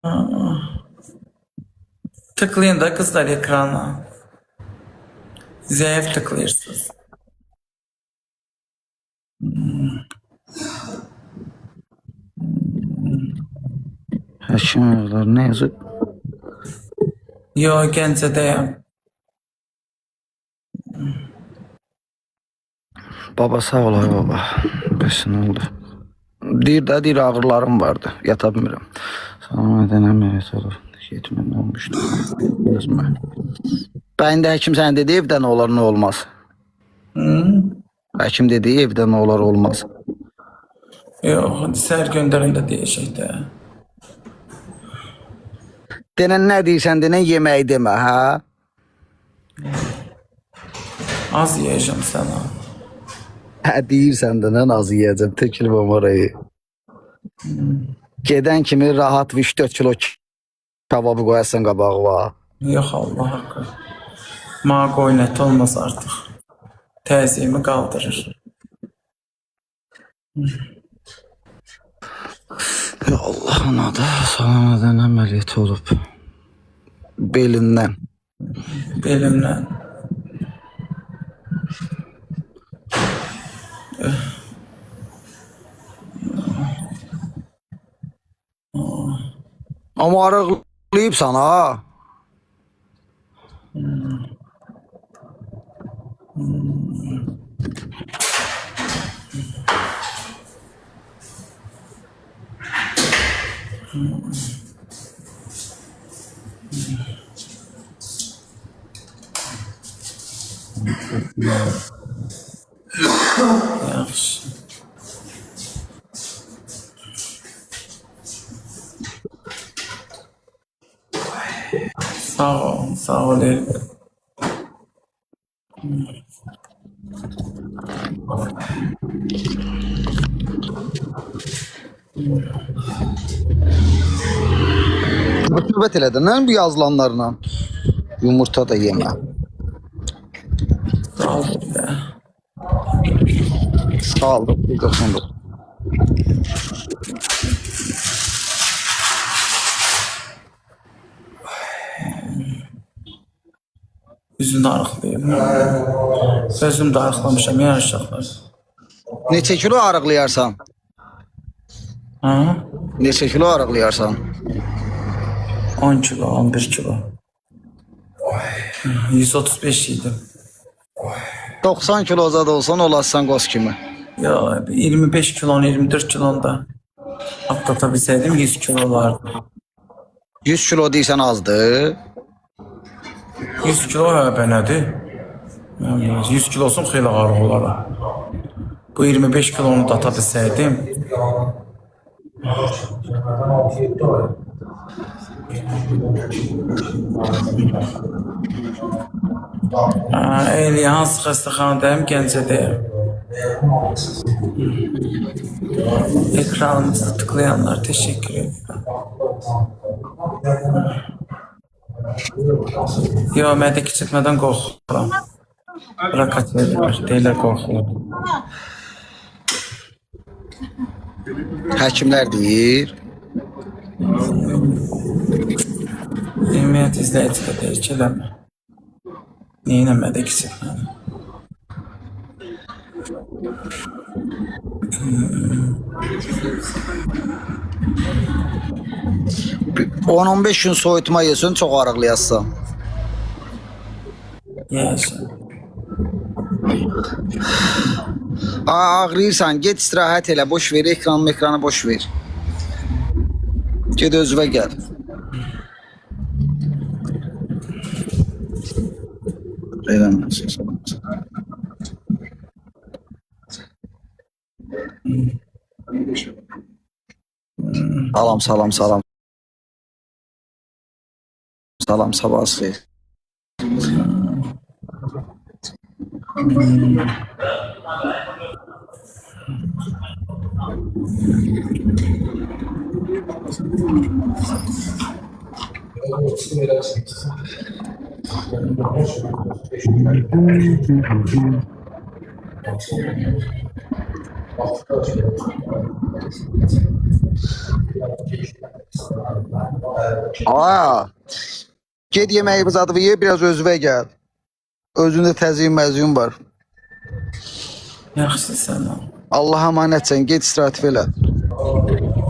Aa, tıklayın da kızlar ekrana. Zayıf tıklıyorsunuz. Həkimlər nə yazıb? Yo, Gəncədəyəm. Baba sağ ol ay baba. Bəs nə oldu? Deyir ağrılarım vardı. Yata bilmirəm. Sana denəm evet olur. Yetmən olmuşdu. Gözmə. Bəyində həkim sən dedi evdən olar nə olmaz. Həkim dedi evdən olar olmaz. Yo, hadi səhər göndərin də deyəcək də. Denən nə deyirsən denən yeməyi demə hə? Az yiyəcəm sənə. Hə deyirsən denən az yiyəcəm. Tökülməm orayı. Gedən kimi rahat 3-4 kilo kababı qoyasan qabağıma. Yox Allah haqqı. Mənə qoynət olmaz artıq. Təzyiqimi qaldırır. Ya Allah'ın adı sonradan əməliyyat olub. Belindən. Belimdən. Ama arıqlayıb sana. Yaxşı. Sağ ol Elbet. Rütubət elədin nə bu yazılanlarla? Yumurta da yemə. Sağ ol də. Qaldı. 99. Üzünü arıqlayım. Sözüm də arıqlamışam, yarışacaqlar. Neçə kilo arıqlayarsan? Ha? Neçə kilo arıqlayarsan? 10 kilo, 11 kilo. 135 idim. 90 kilo zad olsan olassan qoz kimi. Ya 25 kilon, 24 kilonda atlata bilsəydim 100 kilo olardı. 100 kilo deyirsən azdır. 100 kilo hə nədir? 100 kilosun xeyli ağır olar. Bu 25 kilonu da ata bilsəydim. Eyli hansı xəstəxanadayım? Gəncədəyim. Ekranımızı tıklayanlar teşekkür ederim. Yo, mədə kiçiltmədən qorxuram. Rakat verirlər, deyilər qorxuram. Həkimlər deyir. Ümumiyyət izləyici də deyir ki, eləmə. Neyinə mədə kiçiltmədən? 10-15 gün soyutma yesin çox arıqlayasın. Yeyəsən. Ağrıyırsan get istirahət elə, boş ver ekranı boş ver. Ged özünə gəl. Salam. Salam, sabah xeyir. Aa, get yemeği zadı ye, biraz özüve gel. Özünde təzyiyin məzyun var. Yaxşı sən. Allah əmanətsən, get istirahət elə.